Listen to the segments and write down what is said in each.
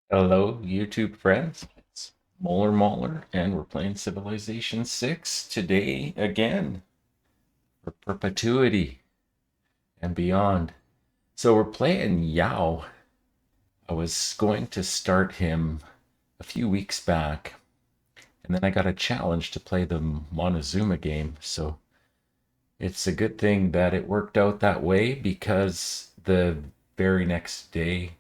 Hello, YouTube friends. It's Mauler, and we're playing Civilization 6 today again for perpetuity and beyond. So we're playing Yao. I was going to start him a few weeks back, and then I got a challenge to play the Montezuma game. So it's a good thing that it worked out that way because the very next day,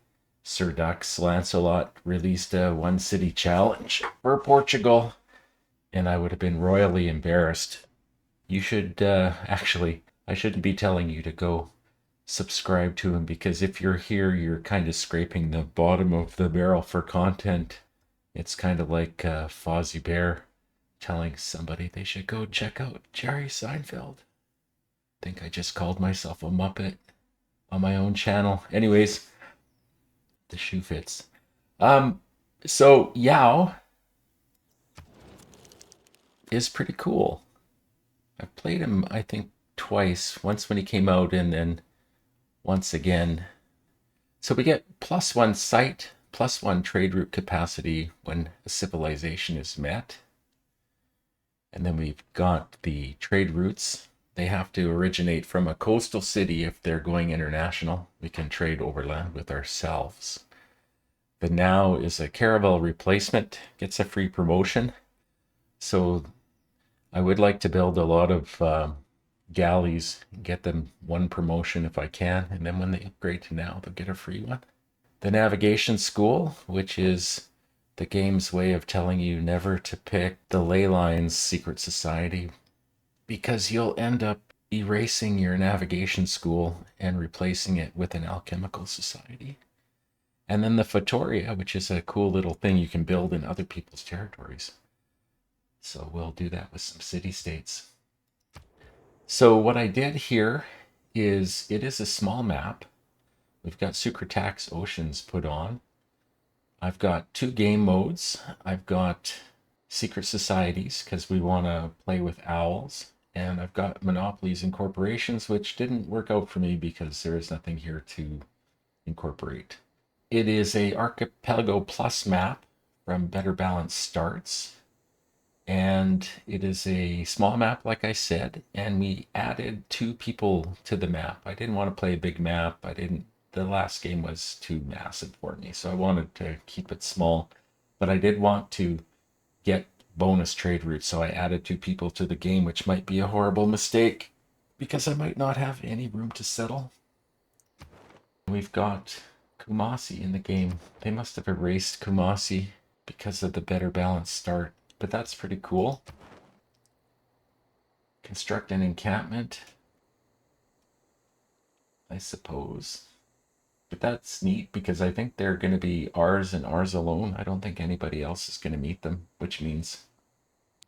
Sir Dux Lancelot released a one city challenge for Portugal, and I would have been royally embarrassed. You should actually, I shouldn't be telling you to go subscribe to him because if you're here, you're kind of scraping the bottom of the barrel for content. It's kind of like Fozzie Bear telling somebody they should go check out Jerry Seinfeld. Think I just called myself a Muppet on my own channel. Anyways, the shoe fits. Um, so Yao is pretty cool. I've played him, I think, twice. Once when he came out, and then once again. So we get +1 site, +1 trade route capacity when a civilization is met. And then we've got the trade routes. They have to originate from a coastal city if they're going international. We can trade overland with ourselves. The now is a caravel replacement, gets a free promotion. So I would like to build a lot of galleys, get them one promotion if I can, and then when they upgrade to now, they'll get a free one. The navigation school, which is the game's way of telling you never to pick the ley lines secret society because you'll end up erasing your navigation school and replacing it with an alchemical society. And then the Fattoria, which is a cool little thing you can build in other people's territories. So we'll do that with some city-states. So what I did here is it is a small map. We've got Sucratax Oceans put on. I've got 2 game modes. I've got secret societies because we want to play with owls. And I've got monopolies and corporations, which didn't work out for me because there is nothing here to incorporate. It is a Archipelago Plus map from Better Balance Starts. And it is a small map, like I said, and we added 2 people to the map. I didn't want to play a big map. The last game was too massive for me, so I wanted to keep it small. But I did want to get bonus trade routes, so I added 2 people to the game, which might be a horrible mistake because I might not have any room to settle. We've got Kumasi in the game. They must have erased Kumasi because of the Better Balance Start, but that's pretty cool. Construct an encampment, I suppose. But that's neat because I think they're going to be ours and ours alone. I don't think anybody else is going to meet them, which means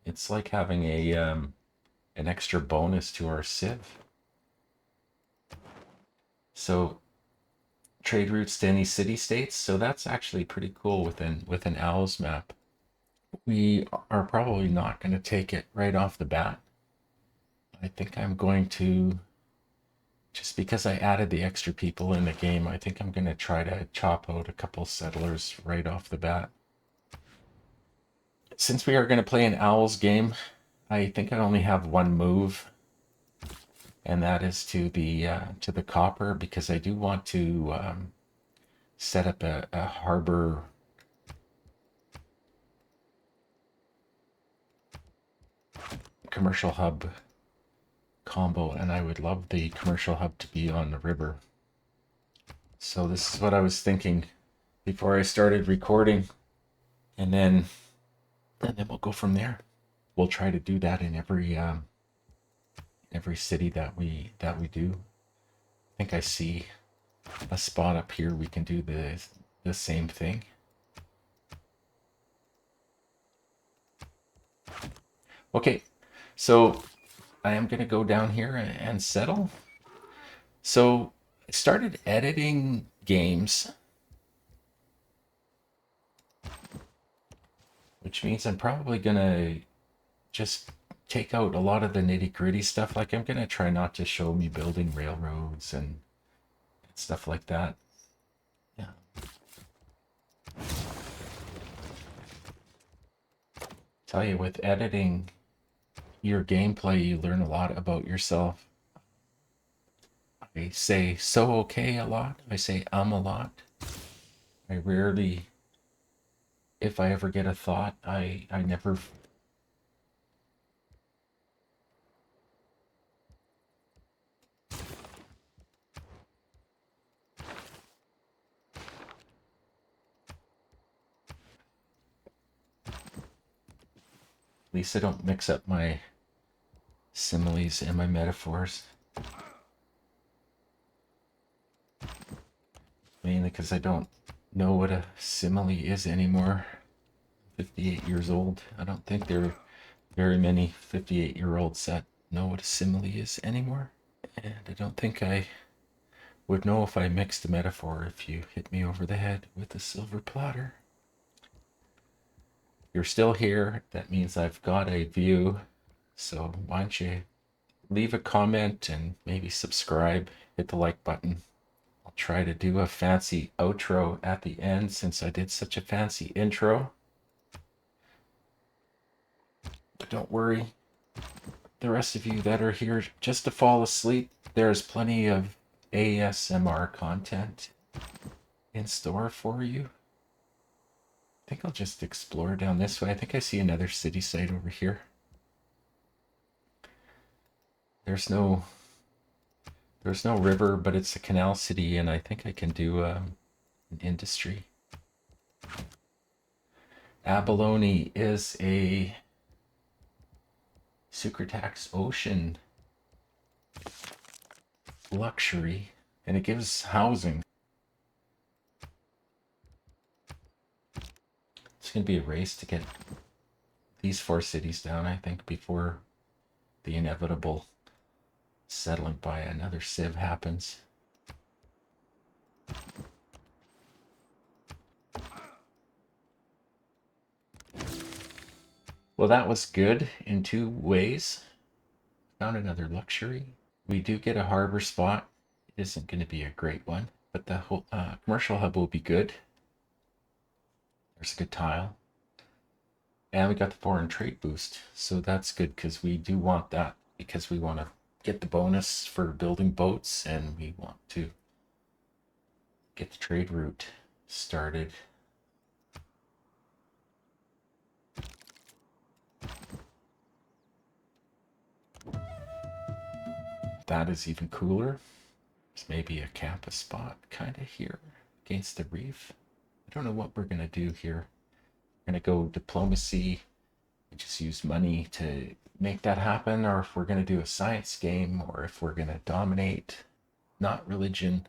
it's like having an extra bonus to our civ. So trade routes to any city states. So that's actually pretty cool with an owls map. We are probably not going to take it right off the bat. I think I'm going to, just because I added the extra people in the game, I think I'm going to try to chop out a couple settlers right off the bat. Since we are going to play an owls game, I think I only have one move, and that is to the copper because I do want to set up a harbor commercial hub combo, and I would love the commercial hub to be on the river. So this is what I was thinking before I started recording, and then we'll go from there. We'll try to do that in every city that we do. I think I see a spot up here we can do the same thing. Okay, so I am going to go down here and settle. So I started editing games, which means I'm probably going to just take out a lot of the nitty gritty stuff. Like I'm going to try not to show me building railroads and stuff like that. Yeah. Tell you, with editing your gameplay, you learn a lot about yourself. I say so okay a lot. I say a lot. I rarely, if I ever get a thought, I never. At least I don't mix up my similes and my metaphors. Mainly because I don't know what a simile is anymore. 58 years old. I don't think there are very many 58-year-olds that know what a simile is anymore. And I don't think I would know if I mixed a metaphor if you hit me over the head with a silver platter. You're still here. That means I've got a view. So why don't you leave a comment and maybe subscribe, hit the like button. I'll try to do a fancy outro at the end since I did such a fancy intro. But don't worry, the rest of you that are here just to fall asleep, there's plenty of ASMR content in store for you. I think I'll just explore down this way. I think I see another city site over here. There's no river, but it's a canal city, and I think I can do an industry. Abalone is a Sucretax Ocean luxury, and it gives housing. It's going to be a race to get these 4 cities down, I think, before the inevitable settling by another civ happens. Well, that was good in 2 ways. Found another luxury. We do get a harbor spot. It isn't going to be a great one, but the whole commercial hub will be good. There's a good tile. And we got the foreign trade boost. So that's good because we do want that, because we want to get the bonus for building boats and we want to get the trade route started. That is even cooler. There's maybe a campus spot kind of here against the reef. I don't know what we're going to do here. We're going to go diplomacy and just use money to make that happen, or if we're going to do a science game, or if we're going to dominate, not religion,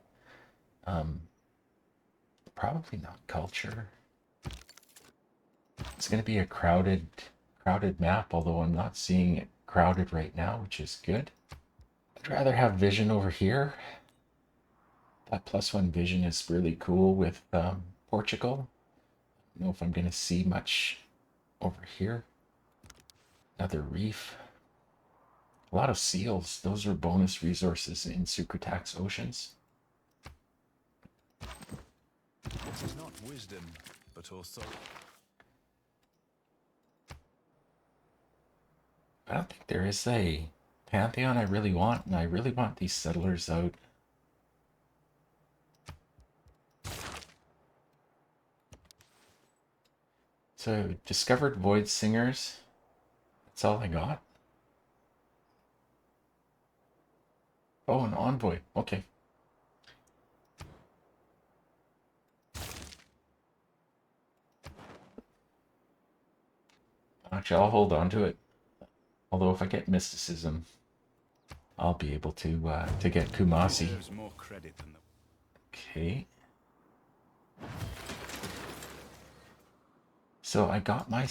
probably not culture. It's going to be a crowded map, although I'm not seeing it crowded right now, which is good. I'd rather have vision over here. That +1 vision is really cool with Portugal. I don't know if I'm going to see much over here. Another reef. A lot of seals. Those are bonus resources in Sucretax Oceans. It is not wisdom, but authority. I don't think there is a pantheon I really want, and I really want these settlers out. So, discovered void singers. That's all I got. Oh, an envoy. Okay. Actually, I'll hold on to it. Although if I get mysticism, I'll be able to get Kumasi. More credit than the... Okay. So I got my...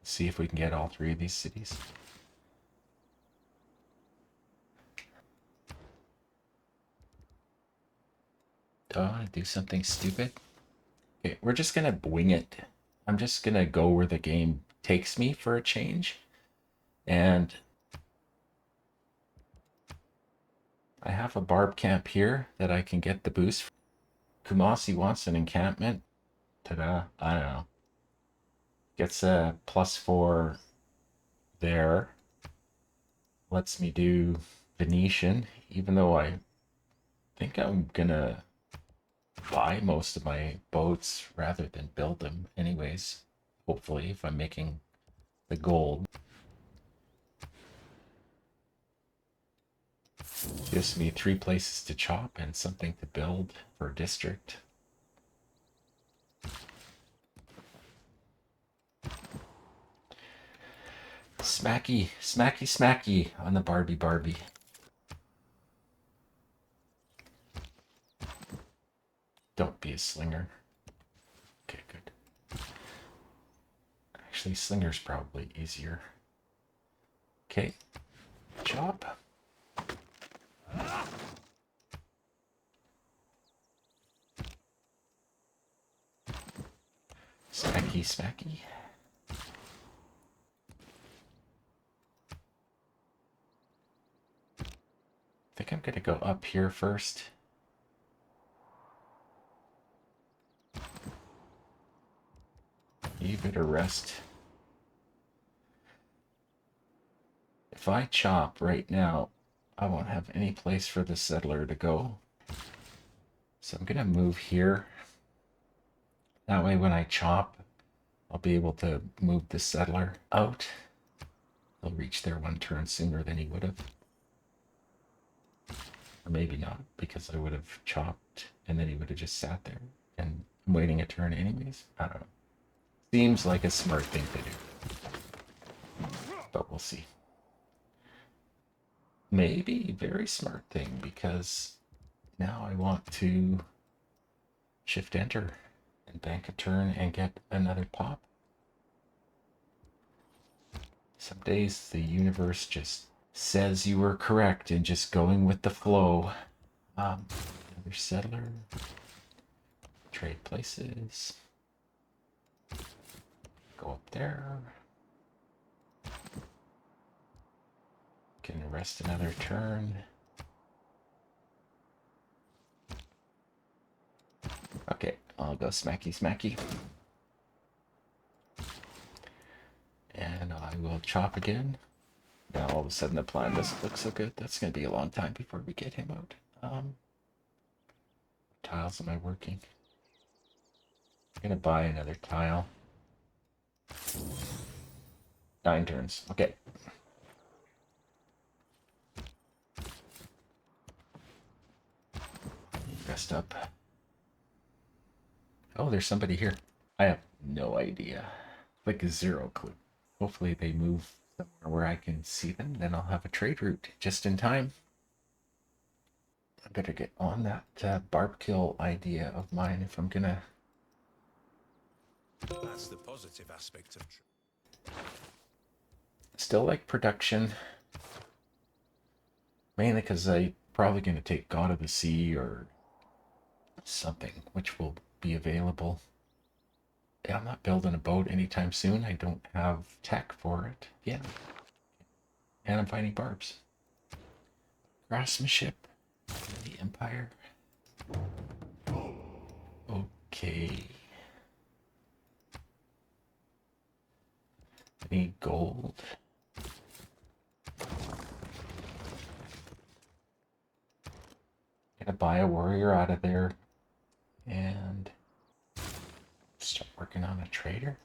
See if we can get all 3 of these cities. Don't want to do something stupid. Okay, we're just gonna wing it. I'm just gonna go where the game takes me for a change. And I have a barb camp here that I can get the boost. Kumasi wants an encampment. Ta-da. I don't know. Gets a +4 there. Lets me do Venetian, even though I think I'm gonna buy most of my boats rather than build them anyways. Hopefully, if I'm making the gold. Gives me 3 places to chop and something to build for a district. Smacky, smacky, smacky on the Barbie. Don't be a slinger. Okay, good. Actually, slinger's probably easier. Okay, chop. Smacky, smacky. I think I'm gonna go up here first. You better rest. If I chop right now, I won't have any place for the settler to go. So I'm gonna move here. That way when I chop, I'll be able to move the settler out. He'll reach there 1 turn sooner than he would have. Or maybe not, because I would have chopped and then he would have just sat there. And I'm waiting a turn anyways. I don't know. Seems like a smart thing to do. But we'll see. Maybe very smart thing, because now I want to shift enter and bank a turn and get another pop. Some days the universe just says you were correct and just going with the flow. Another settler. Trade places. Go up there. Can rest another turn. Okay, I'll go smacky smacky. And I will chop again. Now all of a sudden the plan doesn't look so good. That's going to be a long time before we get him out. Tiles am I working? I'm going to buy another tile. 9 turns. Okay. Rest up. Oh, there's somebody here. I have no idea. Like 0 clue. Hopefully they move somewhere where I can see them. Then I'll have a trade route just in time. I better get on that barb kill idea of mine if I'm gonna. That's the positive aspect of Still like production. Mainly because I'm probably going to take God of the Sea or something, which will be available. Yeah, I'm not building a boat anytime soon. I don't have tech for it. Yeah. And I'm finding barbs. Craftsmanship. The Empire. Okay. I need gold. Gonna buy a warrior out of there and start working on a trader.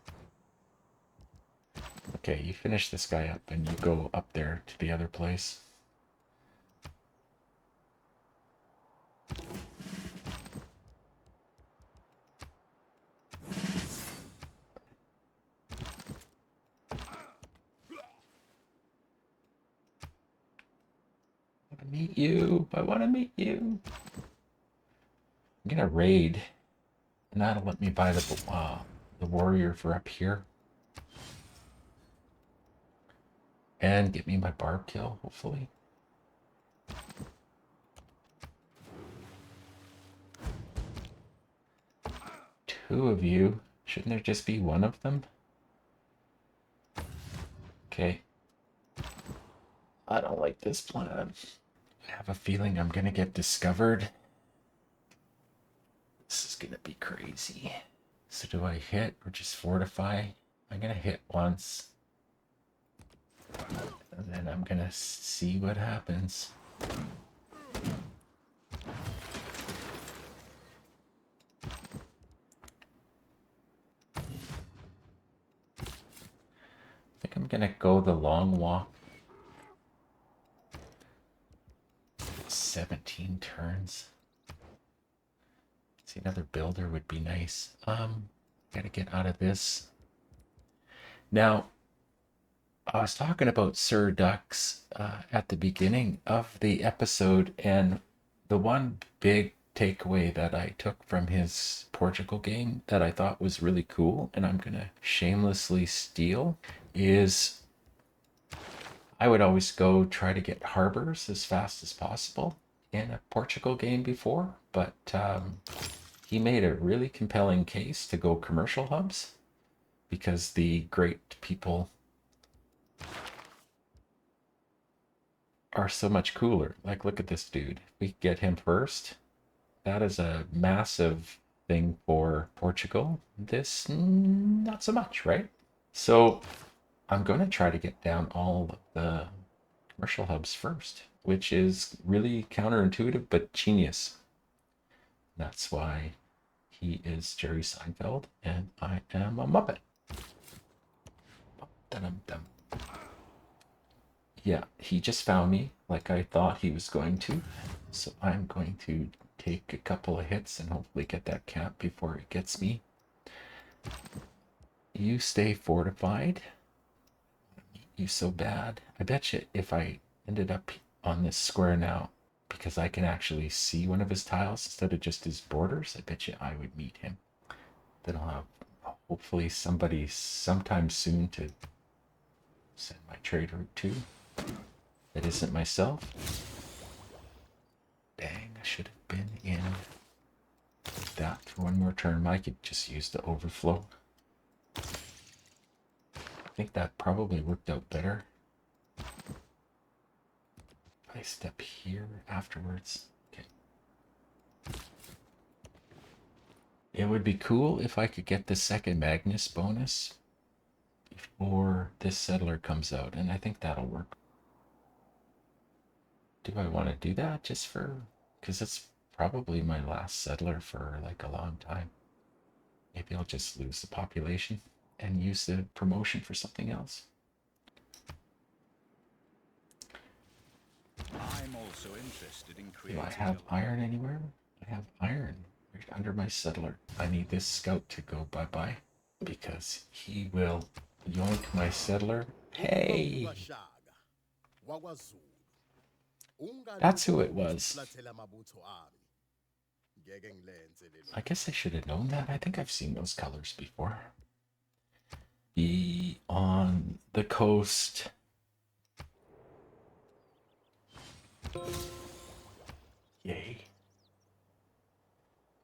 Okay, you finish this guy up and you go up there to the other place. I want to meet you. I want to meet you. I'm gonna raid, and that'll let me buy the warrior for up here, and get me my barb kill, hopefully. Two of you. Shouldn't there just be one of them? Okay. I don't like this plan. I have a feeling I'm gonna get discovered. This is gonna be crazy. So do I hit or just fortify? I'm gonna hit once. And then I'm gonna see what happens. I think I'm gonna go the long walk. 17 turns. See, another builder would be nice. Gotta get out of this. Now, I was talking about Sir Ducks at the beginning of the episode, and the one big takeaway that I took from his Portugal game that I thought was really cool, and I'm gonna shamelessly steal, is I would always go try to get harbors as fast as possible in a Portugal game before, but he made a really compelling case to go commercial hubs because the great people are so much cooler. Like, look at this dude. If we get him first, that is a massive thing for Portugal. This, not so much, right? So I'm going to try to get down all of the commercial hubs first, which is really counterintuitive but genius. That's why he is Jerry Seinfeld and I am a Muppet. Dum-dum-dum. Yeah, he just found me like I thought he was going to. So I'm going to take a couple of hits and hopefully get that cap before it gets me. You stay fortified. You so bad. I bet you if I ended up on this square now, because I can actually see one of his tiles instead of just his borders, I bet you I would meet him. Then I'll have hopefully somebody sometime soon to send my trade route to. That isn't myself. Dang, I should have been in that for one more turn. I could just use the overflow. I think that probably worked out better. If I step here afterwards. Okay. It would be cool if I could get the second Magnus bonus before this settler comes out, and I think that'll work. Do I want to do that just for, because it's probably my last settler for like a long time. Maybe I'll just lose the population and use the promotion for something else. I'm also interested in Do creating I have iron anywhere? I have iron right under my settler. I need this scout to go bye-bye because he will yoink my settler. Hey! That's who it was. I guess I should have known that. I think I've seen those colors before. Be on the coast. Yay.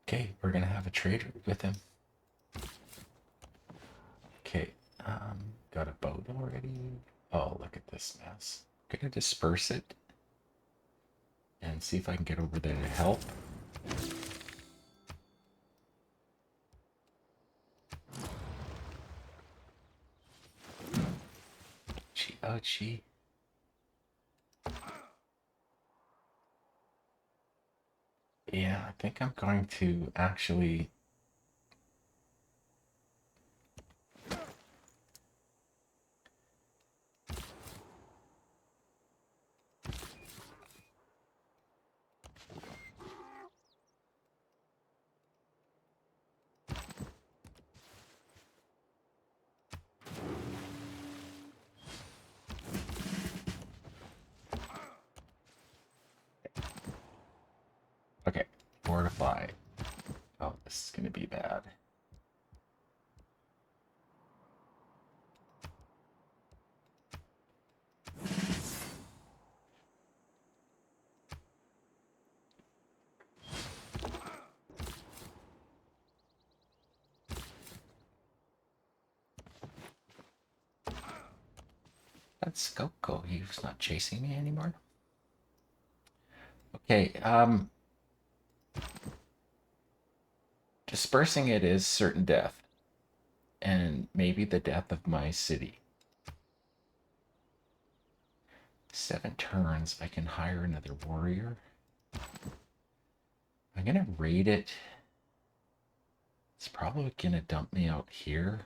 Okay, we're gonna have a trade with him. Okay, got a boat already. Oh, look at this mess. I'm gonna disperse it and see if I can get over there to help. Gee, oh gee. Yeah, I think I'm going to actually. Okay, fortify. Oh, this is gonna be bad. That's Coco. He's not chasing me anymore. Okay, Dispersing it is certain death. And maybe the death of my city. 7 turns, I can hire another warrior. I'm gonna raid it. It's probably gonna dump me out here.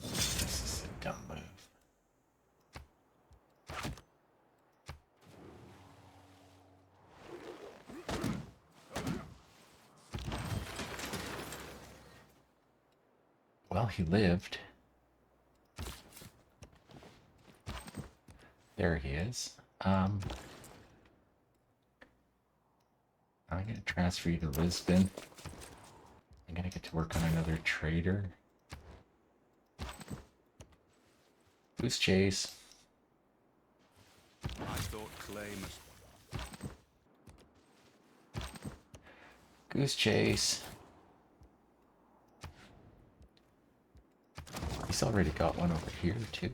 This is a dumb move. Well, he lived. There he is. I'm going to transfer you to Lisbon. I'm going to get to work on another trader. Goose chase. I thought clay must. Goose chase. He's already got one over here, too.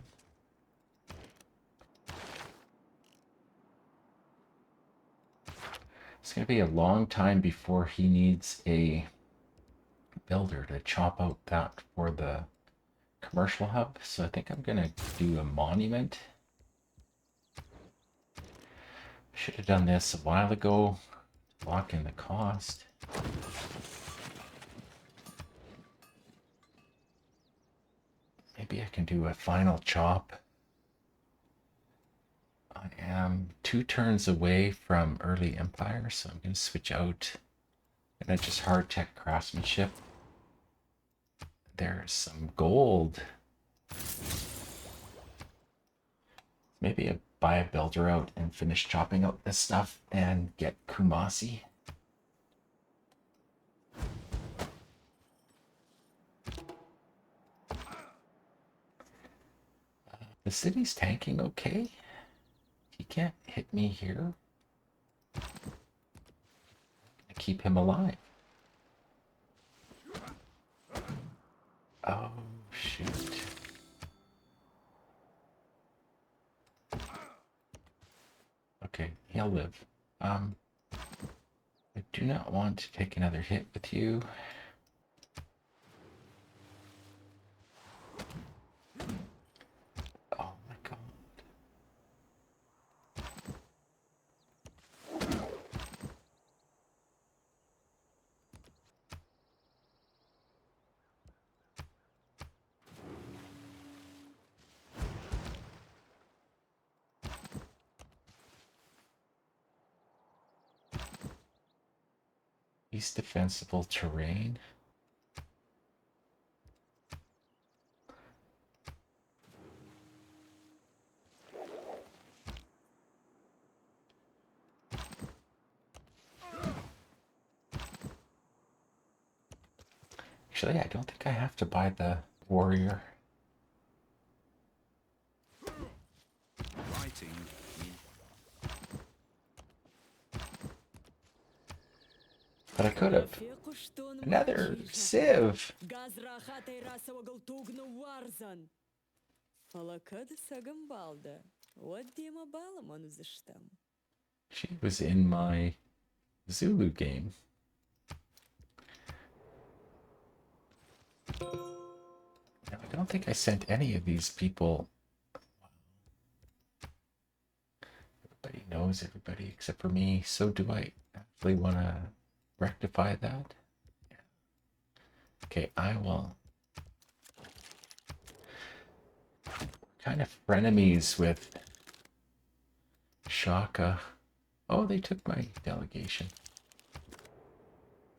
It's going to be a long time before he needs a builder to chop out that for the commercial hub. So I think I'm going to do a monument. Should have done this a while ago to lock in the cost. Maybe I can do a final chop. I am 2 turns away from early empire, so I'm going to switch out. And then just hard tech craftsmanship. There's some gold. Maybe I buy a builder out and finish chopping out this stuff and get Kumasi. The city's tanking okay. He can't hit me here. I keep him alive. Oh, shoot. Okay, he'll live. I do not want to take another hit with you. Oh my god. East defensible terrain. Actually, I don't think I have to buy the warrior. Writing. But I could have. Another civ. She was in my Zulu game. Now, I don't think I sent any of these people. Everybody knows everybody except for me. So do I actually want to rectify that? Yeah. Okay, I will. Kind of frenemies with Shaka. Oh, they took my delegation.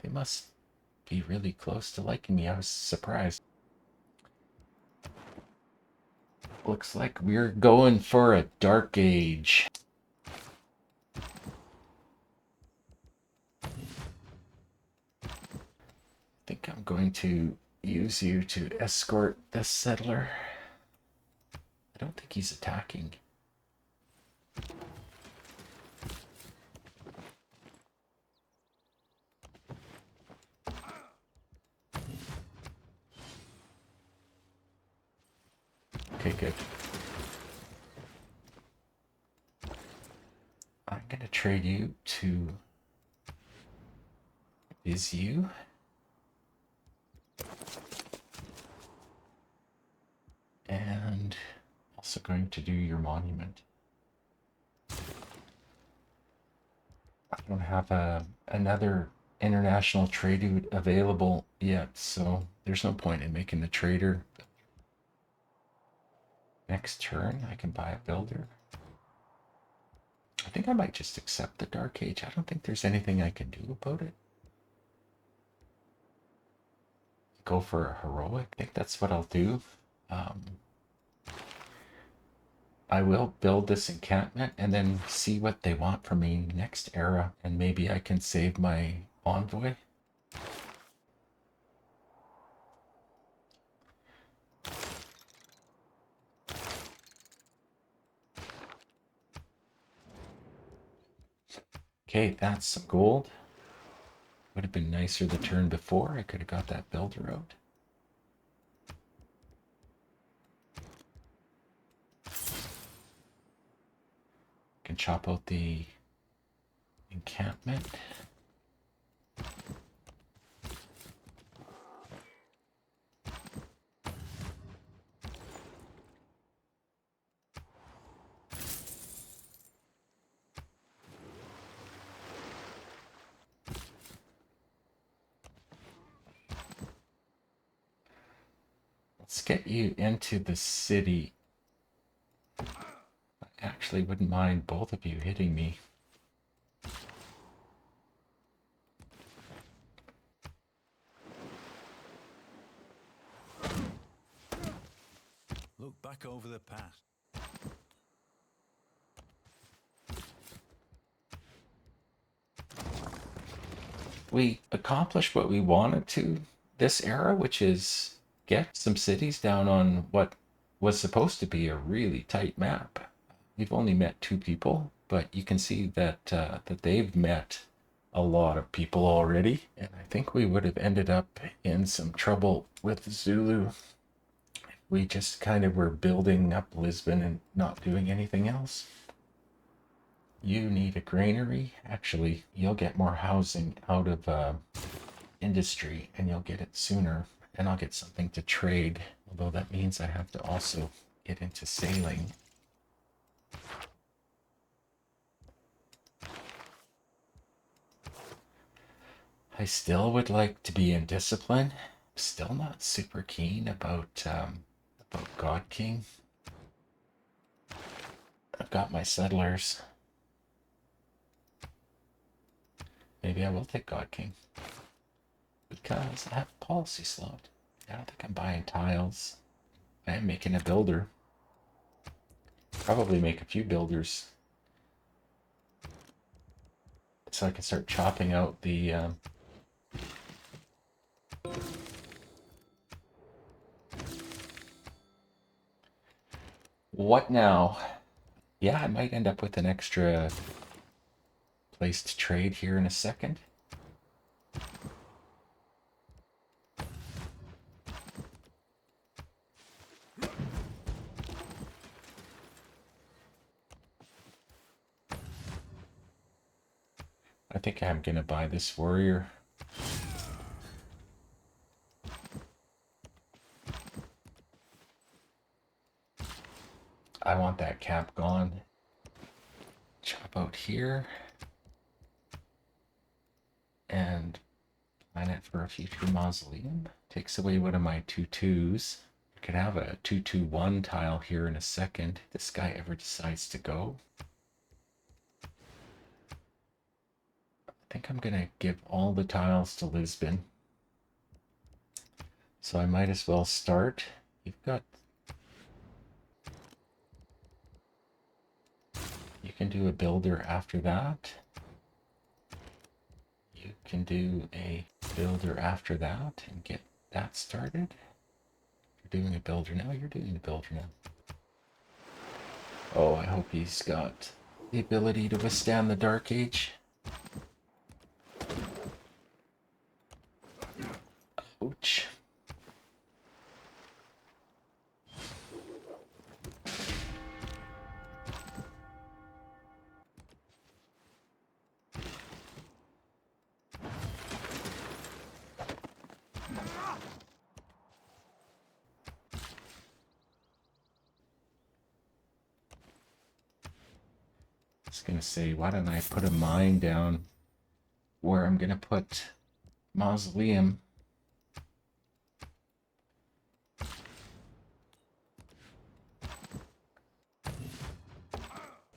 They must be really close to liking me. I was surprised. Looks like we're going for a dark age. I think I'm going to use you to escort this settler. I don't think he's attacking. Okay, good. I'm going to trade you to Vizu. going to do your monument? I don't have another international trade route available yet, so there's no point in making the trader. Next turn, I can buy a builder. I think I might just accept the Dark Age. I don't think there's anything I can do about it. Go for a heroic. I think that's what I'll do. I will build this encampment and then see what they want from me next era, and maybe I can save my envoy. Okay, that's some gold. Would have been nicer the turn before. I could have got that builder out. Can chop out the encampment. Let's get you into the city. I actually wouldn't mind both of you hitting me. Look back over the past. We accomplished what we wanted to this era, which is get some cities down on what was supposed to be a really tight map. We've only met 2 people, but you can see that that they've met a lot of people already, and I think we would have ended up in some trouble with Zulu. We just kind of were building up Lisbon and not doing anything else. You need a granary. Actually, you'll get more housing out of industry, and you'll get it sooner, and I'll get something to trade, although that means I have to also get into sailing. I still would like to be in discipline. Still not super keen about God King. I've got my settlers. Maybe I will take God King because I have a policy slot. I don't think I'm buying tiles. I am making a builder. Probably make a few builders so I can start chopping out the what now? Yeah, I might end up with an extra place to trade here in a second. I think I'm gonna buy this warrior. I want that cap gone. Chop out here. And plan it for a future mausoleum. Takes away one of my 2/2s. I could have a 2/2/1 tile here in a second if this guy ever decides to go. I think I'm gonna give all the tiles to Lisbon. So I might as well start. You've got... You can do a builder after that. You can do a builder after that and get that started. You're doing a builder now. You're doing a builder now. Oh, I hope he's got the ability to withstand the Dark Age. Ouch. was gonna say, why don't I put a mine down where I'm gonna put mausoleum?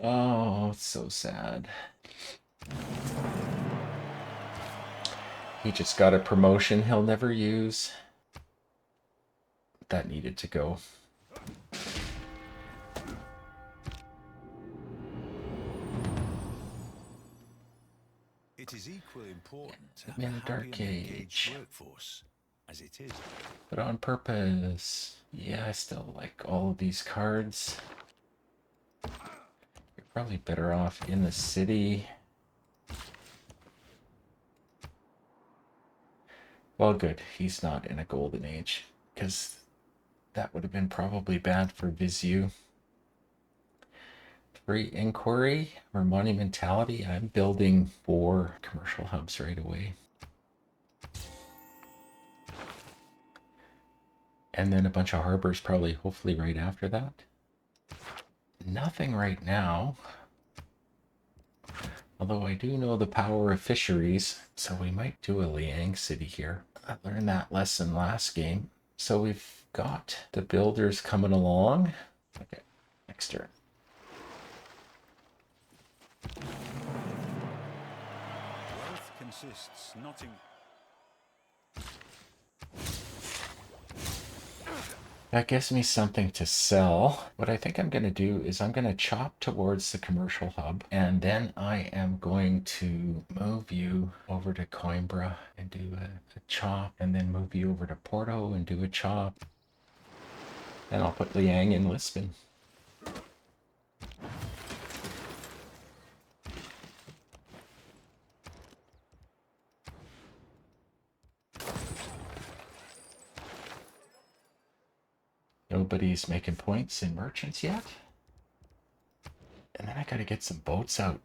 Oh, it's so sad. He just got a promotion he'll never use. That needed to go. It is equally important to have I'm a in a happy dark and engaged age. workforce, as it is. But on purpose. Yeah, I still like all of these cards. You're probably better off in the city. Well, good. He's not in a golden age, because that would have been probably bad for Vizu. Free inquiry or monumentality. I'm building 4 commercial hubs right away. And then a bunch of harbors probably, hopefully right after that. Nothing right now. Although I do know the power of fisheries, so we might do a Liang city here. I learned that lesson last game. So we've got the builders coming along. Okay, next turn. Wealth consists not in... That gives me something to sell. What I think I'm going to do is I'm going to chop towards the commercial hub, and then I am going to move you over to Coimbra and do a chop, and then move you over to Porto and do a chop. And I'll put Liang in Lisbon. Nobody's making points in merchants yet. And then I gotta get some boats out.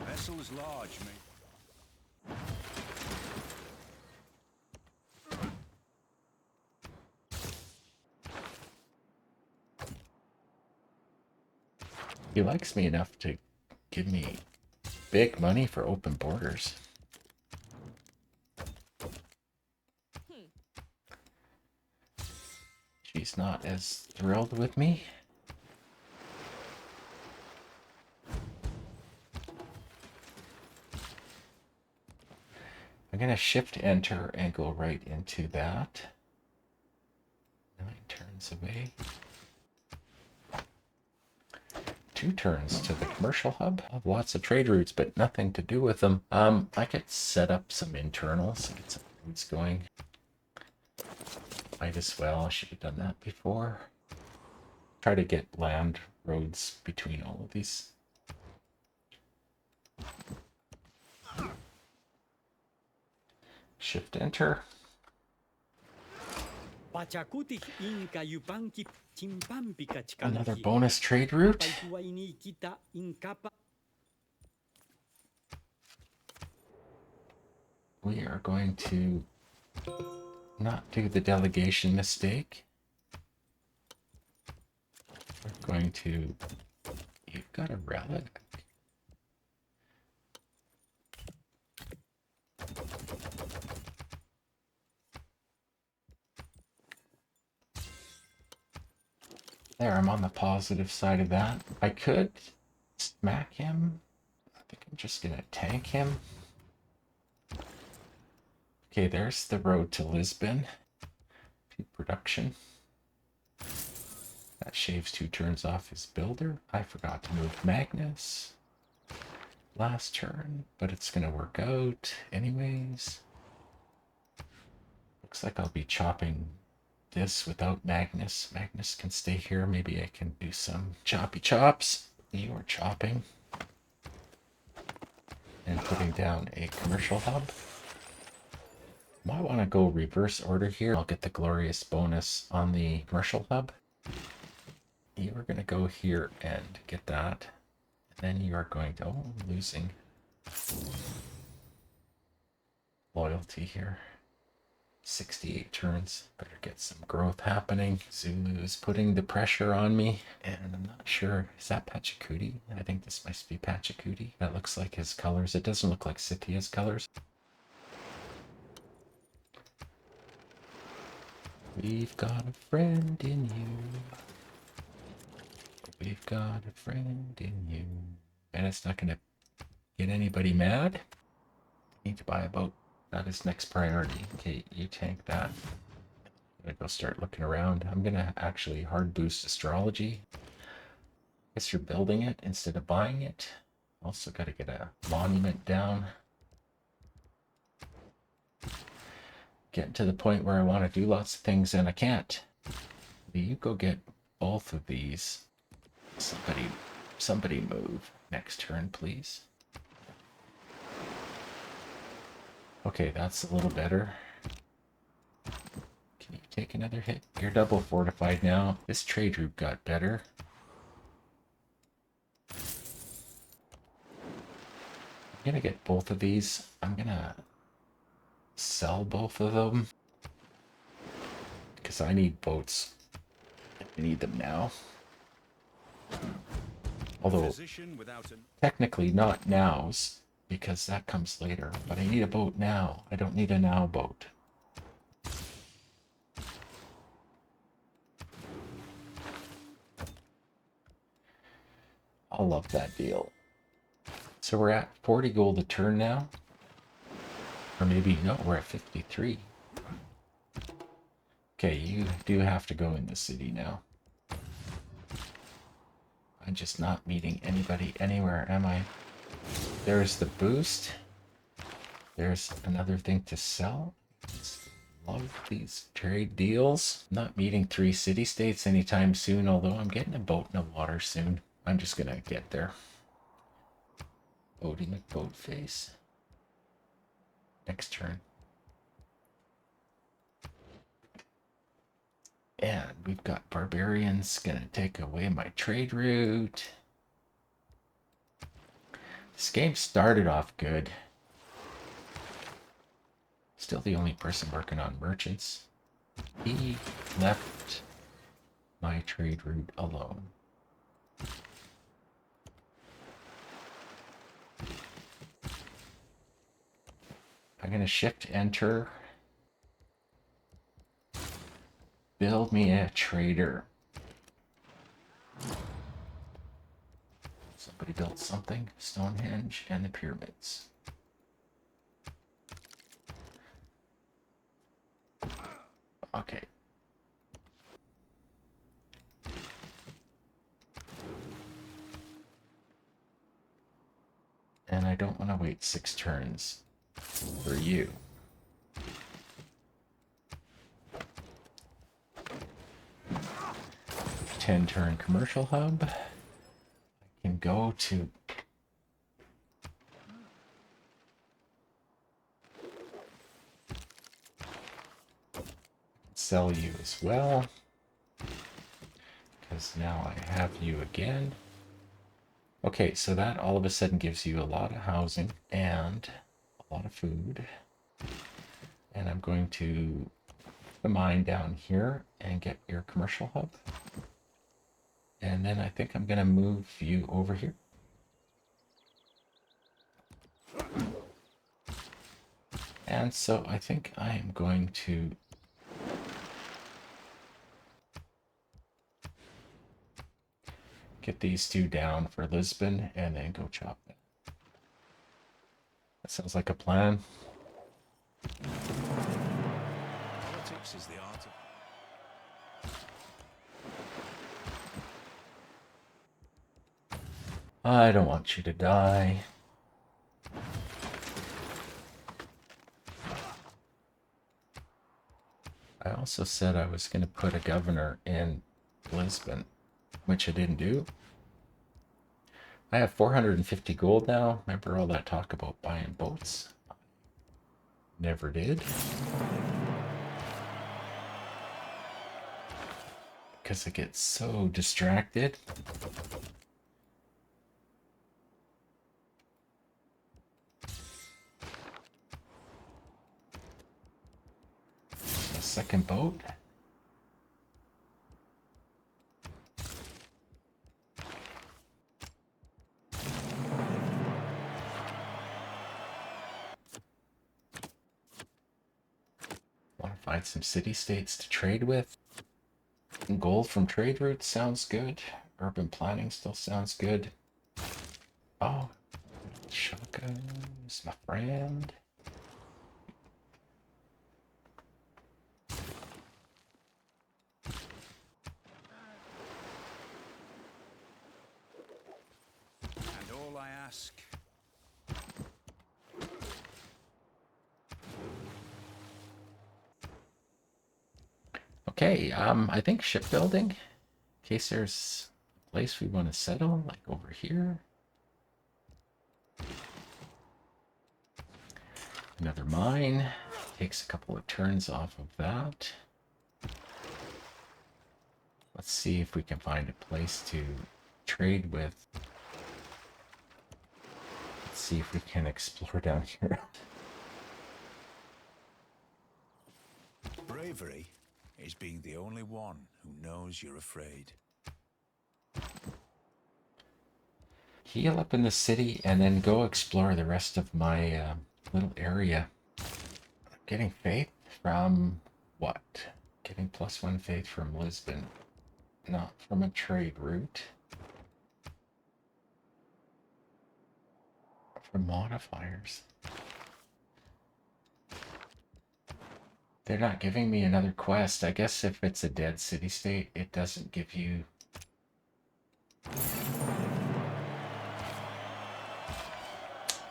Vessels large, mate. He likes me enough to give me big money for open borders. She's not as thrilled with me. I'm gonna shift enter and go right into that. 9 turns away. 2 turns to the commercial hub. I have lots of trade routes, but nothing to do with them. I could set up some internals and get some routes going. Might as well. I should have done that before. Try to get land roads between all of these. Shift enter. Another bonus trade route. We are going to not do the delegation mistake. We're going to... You've got a relic. There, I'm on the positive side of that. I could smack him. I think I'm just gonna tank him. Okay, there's the road to Lisbon. Production. That shaves 2 turns off his builder. I forgot to move Magnus last turn, but it's gonna work out anyways. Looks like I'll be chopping this without Magnus. Magnus can stay here. Maybe I can do some choppy chops. You are chopping. And putting down a commercial hub. Might want to go reverse order here. I'll get the glorious bonus on the commercial hub. You are going to go here and get that. And then you are going to... Oh, I'm losing loyalty here. 68 turns. Better get some growth happening. Zulu's putting the pressure on me, and I'm not sure. Is that Pachacuti? I think this must be Pachacuti. That looks like his colors. It doesn't look like Scythia's colors. We've got a friend in you. We've got a friend in you. And it's not going to get anybody mad. Need to buy a boat. That is next priority. Okay, you tank that. I'm gonna go start looking around. I'm gonna actually hard boost astrology. Guess you're building it instead of buying it. Also got to get a monument down. Getting to the point where I want to do lots of things and I can't. You go get both of these. Somebody move. Next turn, please. Okay, that's a little better. Can you take another hit? You're double fortified now. This trade route got better. I'm gonna get both of these. I'm gonna sell both of them because I need boats. I need them now. Although technically not nows, because that comes later. But I need a boat now. I don't need a now boat. I love that deal. So we're at 40 gold a turn now. Or maybe, no, we're at 53. Okay, you do have to go in the city now. I'm just not meeting anybody anywhere, am I? There's the boost. There's another thing to sell. Love these trade deals. Not meeting 3 city-states anytime soon, although I'm getting a boat in the water soon. I'm just gonna get there. Boaty McBoatface. Next turn. And we've got barbarians gonna take away my trade route. This game started off good. Still the only person working on merchants. He left my trade route alone. I'm gonna shift enter. Build me a trader. Somebody built something. Stonehenge and the pyramids. Okay. And I don't want to wait 6 turns for you. Turn commercial hub. I can go to sell you as well, because now I have you again. Okay, so that all of a sudden gives you a lot of housing and a lot of food. And I'm going to the mine down here and get your commercial hub. And then I think I'm going to move you over here. And so I think I am going to get these 2 down for Lisbon and then go chop them. That sounds like a plan. Politics is the art of... I don't want you to die. I also said I was going to put a governor in Lisbon, which I didn't do. I have 450 gold now. Remember all that talk about buying boats? Never did. Because I get so distracted. second boat. Want to find some city-states to trade with. Gold from trade routes sounds good. Urban planning still sounds good. Oh, shotguns, my friend. And all I ask. Okay, I think shipbuilding, in case there's a place we want to settle, like over here. Another mine. Takes a couple of turns off of that. Let's see if we can find a place to trade with. Let's see if we can explore down here. Bravery is being the only one who knows you're afraid. Heal up in the city and then go explore the rest of my little area. Getting faith from what? Getting +1 faith from Lisbon, not from a trade route. From modifiers. They're not giving me another quest. I guess if it's a dead city-state, it doesn't give you...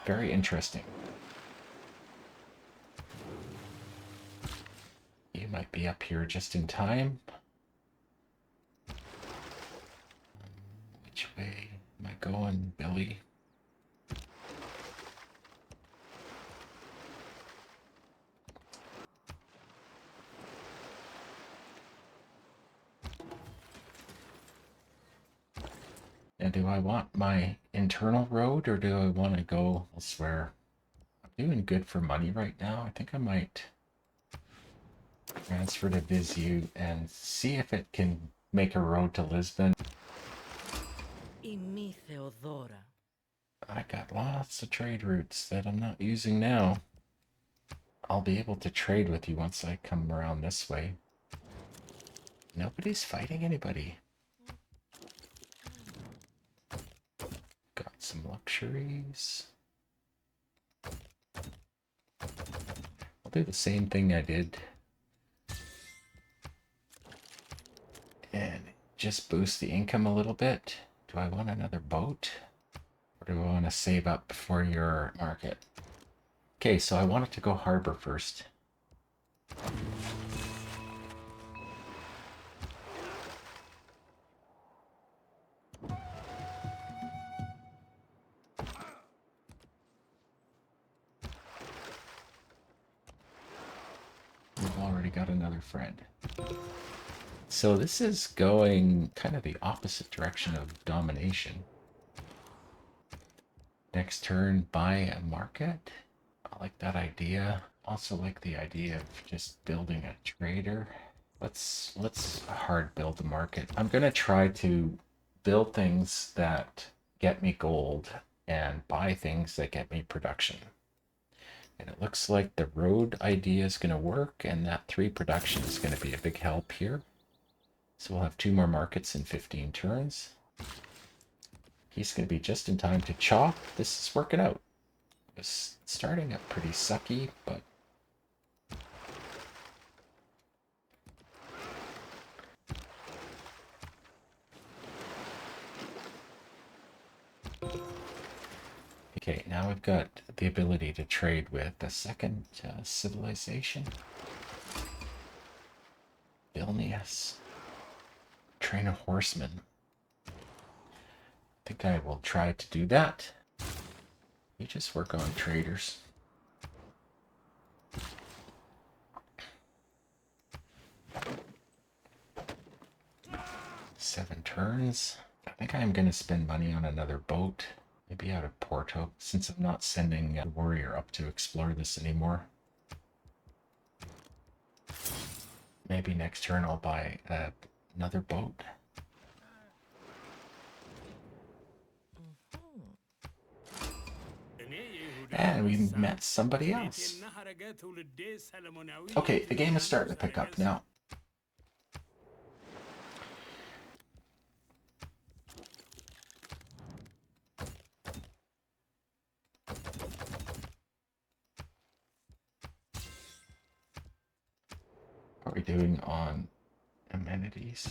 Very interesting. You might be up here just in time. Which way am I going, Billy? And do I want my internal road or do I want to go elsewhere? I'm doing good for money right now. I think I might transfer to Visu and see if it can make a road to Lisbon. I got lots of trade routes that I'm not using now. I'll be able to trade with you once I come around this way. Nobody's fighting anybody. Got some luxuries. I'll do the same thing I did. And just boost the income a little bit. Do I want another boat? Or do I want to save up for your market? Okay, so I wanted to go harbor first. We've already got another friend. So this is going kind of the opposite direction of domination. Next turn, buy a market. I like that idea. Also like the idea of just building a trader. Let's hard build the market. I'm gonna try to build things that get me gold and buy things that get me production. And it looks like the road idea is gonna work, and that 3 production is gonna be a big help here. So we'll have 2 more markets in 15 turns. He's going to be just in time to chop. This is working out. It's starting up pretty sucky, but... Okay, now we've got the ability to trade with the second civilization. Vilnius. Train a horseman. I think I will try to do that. You just work on traders. Seven turns. I think I'm going to spend money on another boat. Maybe out of Porto, since I'm not sending a warrior up to explore this anymore. maybe next turn I'll buy another boat. And we met somebody else. Okay, the game is starting to pick up now. What are we doing on amenities?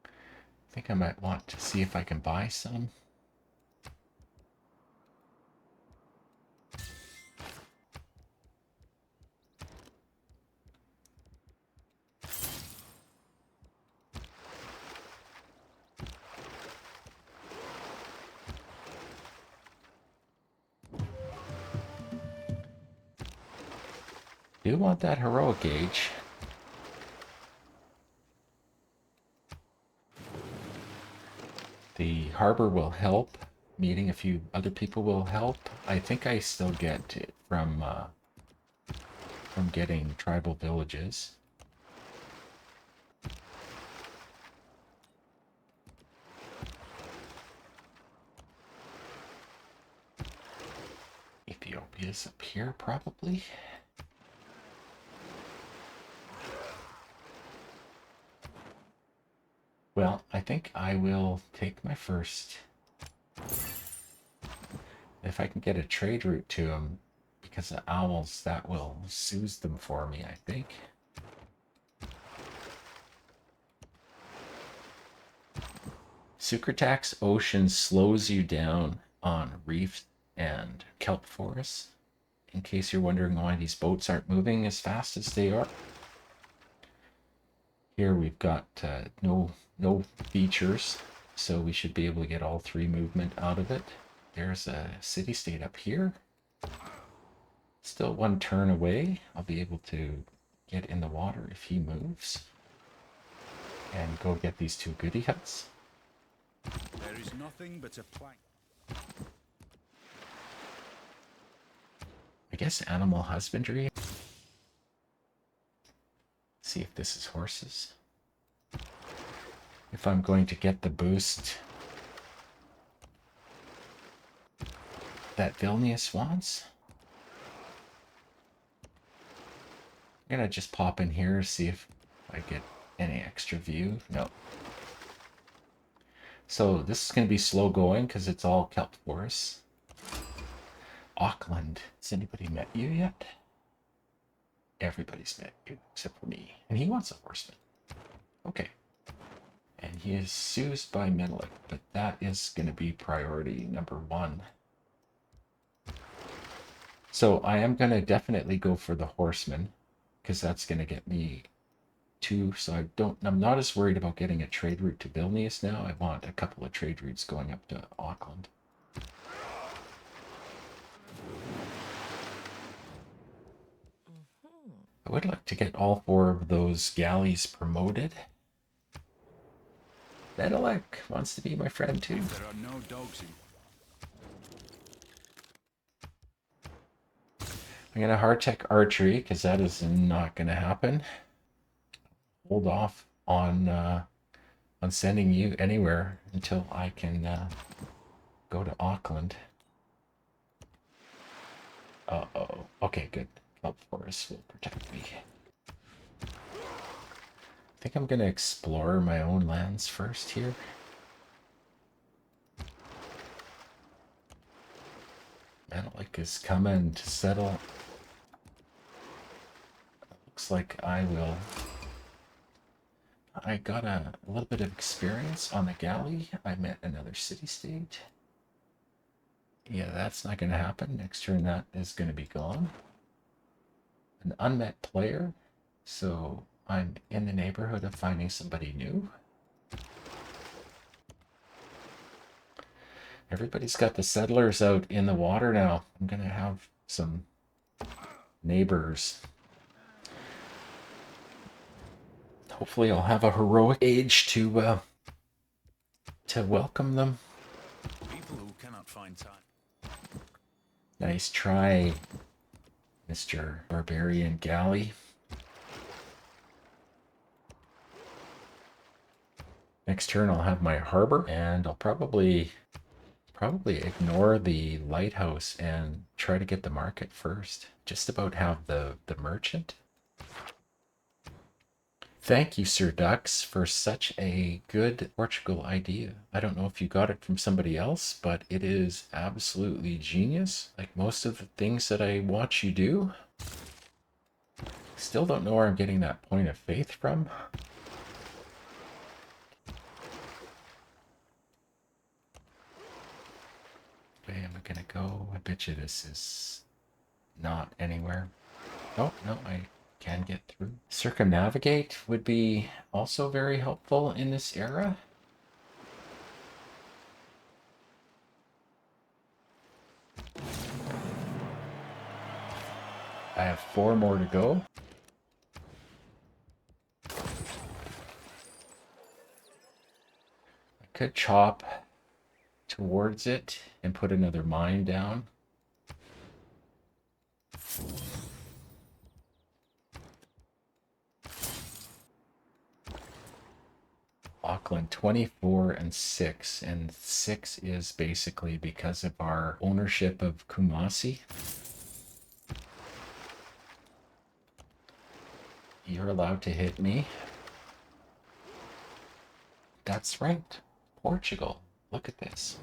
I think I might want to see if I can buy some. Do want that heroic gauge. The harbor will help. Meeting a few other people will help. I think I still get it from getting tribal villages. Ethiopia's up here, probably. Well, I think I will take my first. If I can get a trade route to them, because of owls, that will soothe them for me, I think. Sucratax Ocean slows you down on reefs and kelp forests. In case you're wondering why these boats aren't moving as fast as they are. Here we've got no features, so we should be able to get all 3 movement out of it. There's a city-state up here. Still 1 turn away. I'll be able to get in the water if he moves. And go get these 2 goody huts. There is nothing but a plank. I guess animal husbandry. See if this is horses. If I'm going to get the boost that Vilnius wants. I'm gonna just pop in here, see if I get any extra view. No. So this is gonna be slow going because it's all kelp forests. Auckland. Has anybody met you yet? Everybody's met you except for me. And he wants a horseman. Okay. And he is soothed by Menelik, but that is going to be priority number 1. So I am going to definitely go for the horseman, because that's going to get me 2. So I'm not as worried about getting a trade route to Vilnius now. I want a couple of trade routes going up to Auckland. I would like to get all 4 of those galleys promoted. Menelik wants to be my friend too. There are no dogs in. I'm going to hard tech archery because that is not going to happen. Hold off on sending you anywhere until I can go to Auckland. Uh-oh. Okay, good. Kelp Forest will protect me. I think I'm going to explore my own lands first here. Menelik is coming to settle. Looks like I will. I got a little bit of experience on the galley. I met another city-state. Yeah, that's not going to happen. Next turn, that is going to be gone. An unmet player. So I'm in the neighborhood of finding somebody new. Everybody's got the settlers out in the water now. I'm going to have some neighbors. Hopefully I'll have a heroic age to welcome them. People who cannot find time. Nice try, Mr. Barbarian Galley. Next turn I'll have my harbor, and I'll probably ignore the lighthouse and try to get the market first. Just about have the merchant. Thank you, Sir Dux, for such a good Portugal idea. I don't know if you got it from somebody else, but it is absolutely genius. Like most of the things that I watch you do. Still don't know where I'm getting that point of faith from. Where am I gonna go? I bet you this is not anywhere. Oh, no, I can get through. Circumnavigate would be also very helpful in this era. I have 4 more to go. I could chop towards it and put another mine down. Auckland 24 and 6, and 6 is basically because of our ownership of Kumasi. You're allowed to hit me. That's right, Portugal. Look at this.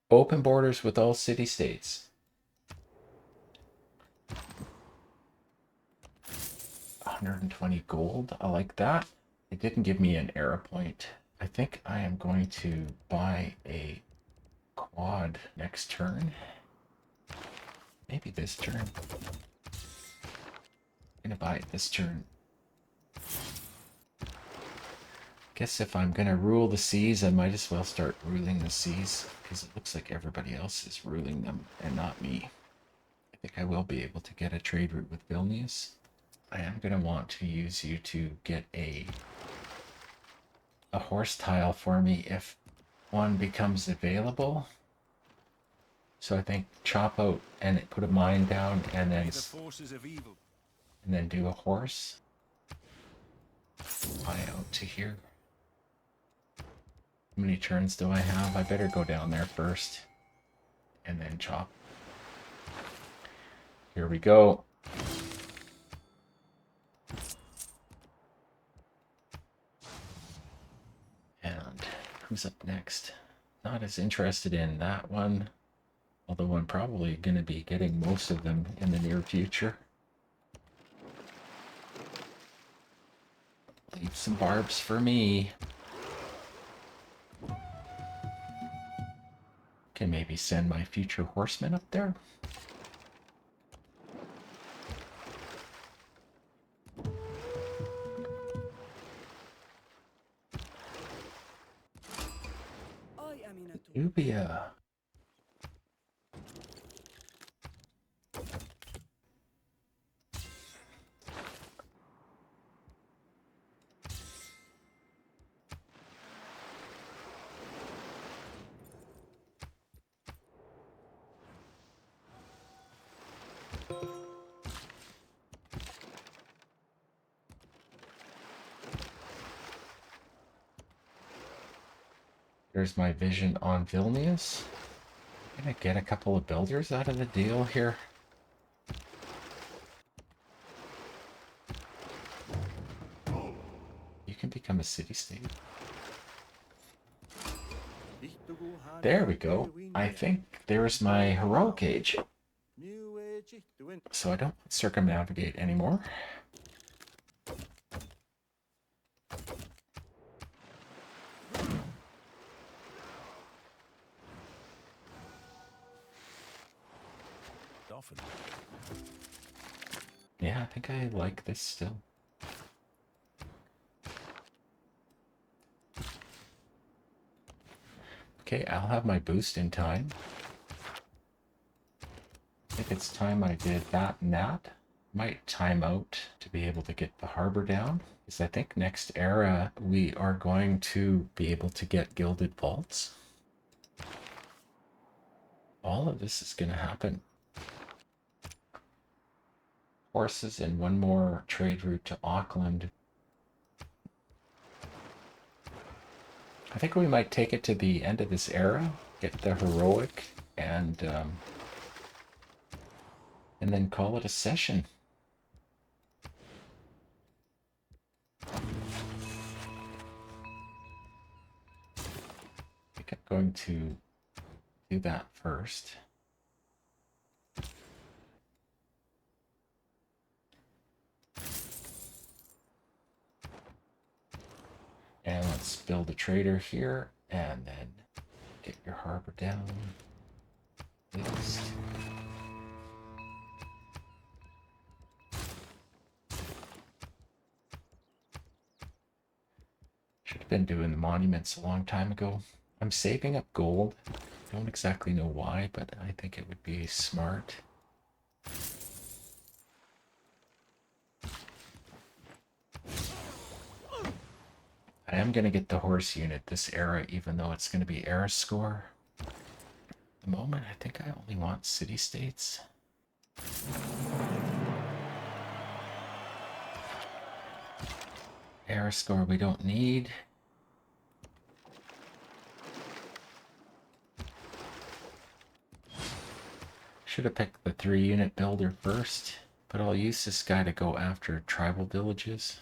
Open borders with all city-states. 120 gold, I like that. It didn't give me an era point. I think I am going to buy a quad next turn. Maybe this turn. I'm gonna buy it this turn. Guess if I'm gonna rule the seas, I might as well start ruling the seas, because it looks like everybody else is ruling them and not me. I think I will be able to get a trade route with Vilnius. I am gonna want to use you to get a horse tile for me if one becomes available. So I think chop out and put a mine down and then do a horse. Buy out to here. How many turns do I have? I better go down there first and then chop. Here we go. And who's up next? Not as interested in that one, although I'm probably going to be getting most of them in the near future. Leave some barbs for me. Can maybe send my future horsemen up there. Nubia. There's my vision on Vilnius. I'm gonna get a couple of builders out of the deal here. You can become a city-state. There we go. I think there's my heroic age. So I don't circumnavigate anymore. Yeah, I think I like this still. Okay, I'll have my boost in time. I think it's time I did that and that. Might time out to be able to get the harbor down. Because I think next era we are going to be able to get gilded vaults. All of this is going to happen. Horses and one more trade route to Auckland. I think we might take it to the end of this era, get the heroic, and then call it a session. I think I'm going to do that first. And let's build a trader here, and then get your harbor down. Next. Should have been doing the monuments a long time ago. I'm saving up gold. Don't exactly know why, but I think it would be smart. I am going to get the horse unit this era, even though it's going to be era score. At the moment, I think I only want city-states. Era score we don't need. Should have picked the 3-unit builder first, but I'll use this guy to go after tribal villages.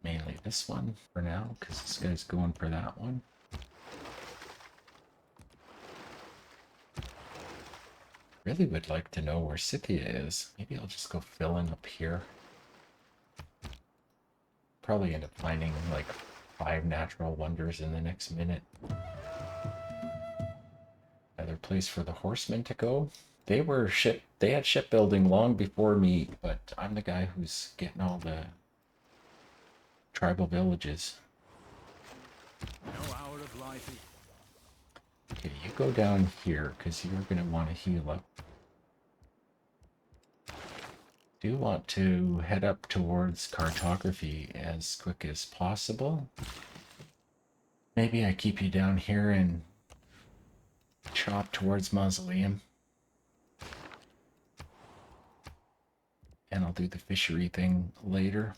Mainly this one for now, because this guy's going for that one. Really would like to know where Scythia is. Maybe I'll just go fill in up here. Probably end up finding like 5 natural wonders in the next minute. Another place for the horsemen to go. They had shipbuilding long before me, but I'm the guy who's getting all the tribal villages. No hour of life. Okay, you go down here because you're going to want to heal up. Do want to head up towards cartography as quick as possible. Maybe I keep you down here and chop towards Mausoleum. And I'll do the fishery thing later.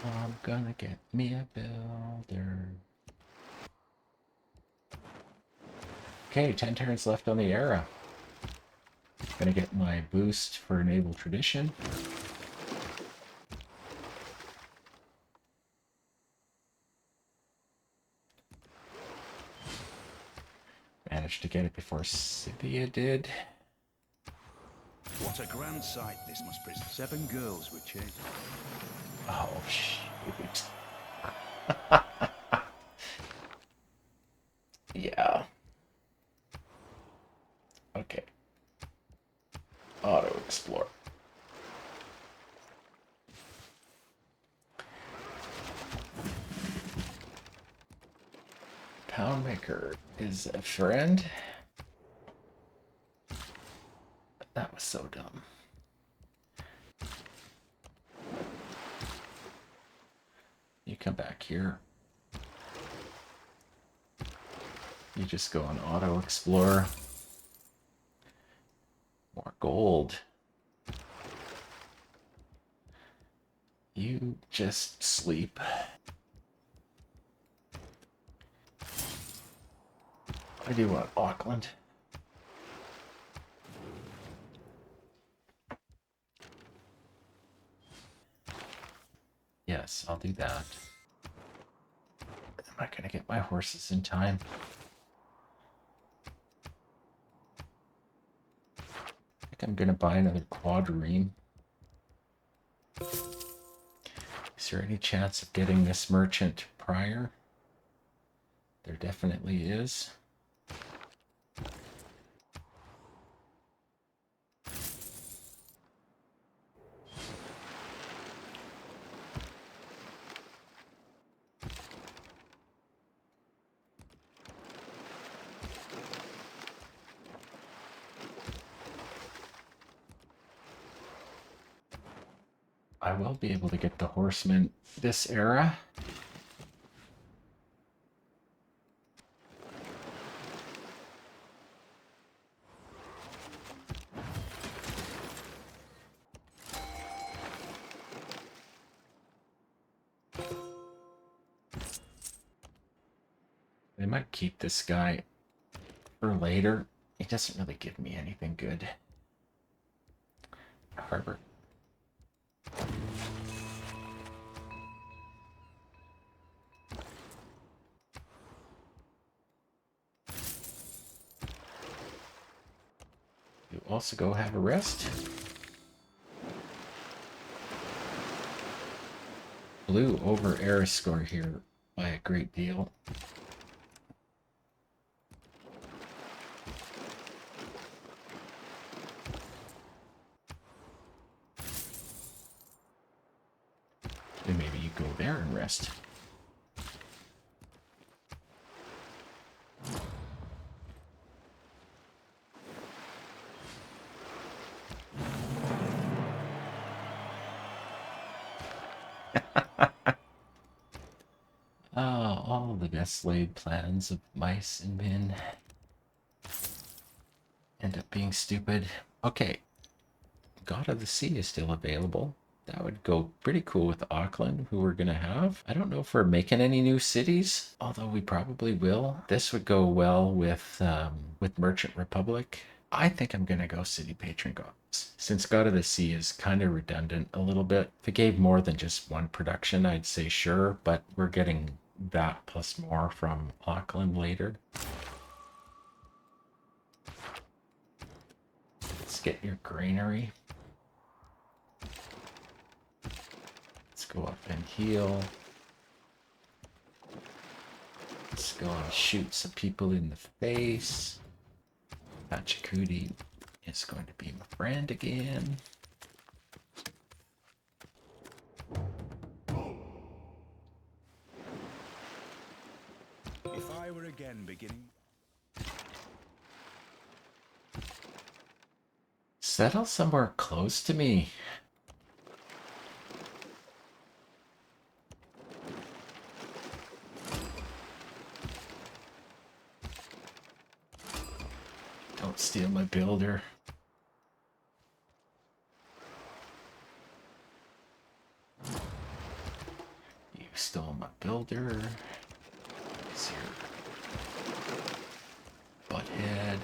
I'm gonna get me a builder. Okay, 10 turns left on the era. Gonna get my boost for naval tradition. Managed to get it before Scythia did. What a grand sight this must be. 7 girls were chased. Oh, shoot. Yeah. Okay. Auto explore. Poundmaker is a friend. That was so dumb. You come back here. You just go on auto explore. More gold. You just sleep. I do want Auckland. Yes, I'll do that. Am I gonna get my horses in time? I think I'm gonna buy another quadrireme. Is there any chance of getting this merchant prior? There definitely is. I will be able to get the horsemen this era. They might keep this guy for later. He doesn't really give me anything good. Harbor. You also go have a rest. Blue over air score here by a great deal. Then maybe you go there and rest. Oh, all the best laid plans of mice and men end up being stupid. Okay, God of the Sea is still available. That would go pretty cool with Auckland, who we're going to have. I don't know if we're making any new cities, although we probably will. This would go well with Merchant Republic. I think I'm going to go City Patron Gods. Since God of the Sea is kind of redundant a little bit. If it gave more than just one production, I'd say sure, but we're getting that plus more from Auckland later. Let's get your granary. Let's go up and heal. Let's go and shoot some people in the face. Pachacudi is going to be my friend again. If I were again beginning... Settle somewhere close to me. Don't steal my builder. You stole my builder. Here's your butthead.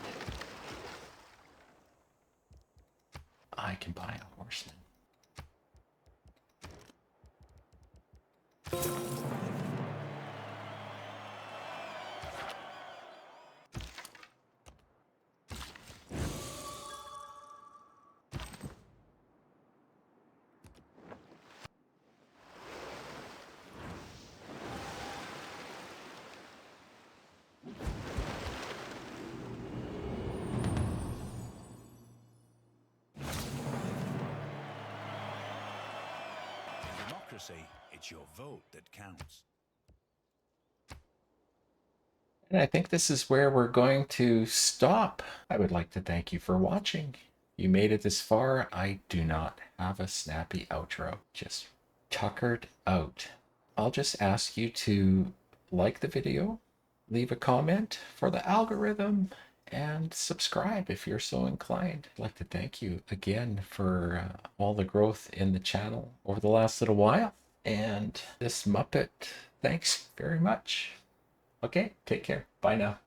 I can buy a horseman. In democracy, it's your vote that counts. And I think this is where we're going to stop. I would like to thank you for watching. You made it this far. I do not have a snappy outro. Just tuckered out. I'll just ask you to like the video, leave a comment for the algorithm, and subscribe if you're so inclined. I'd like to thank you again for all the growth in the channel over the last little while. And this Muppet, thanks very much. Okay, take care. Bye now.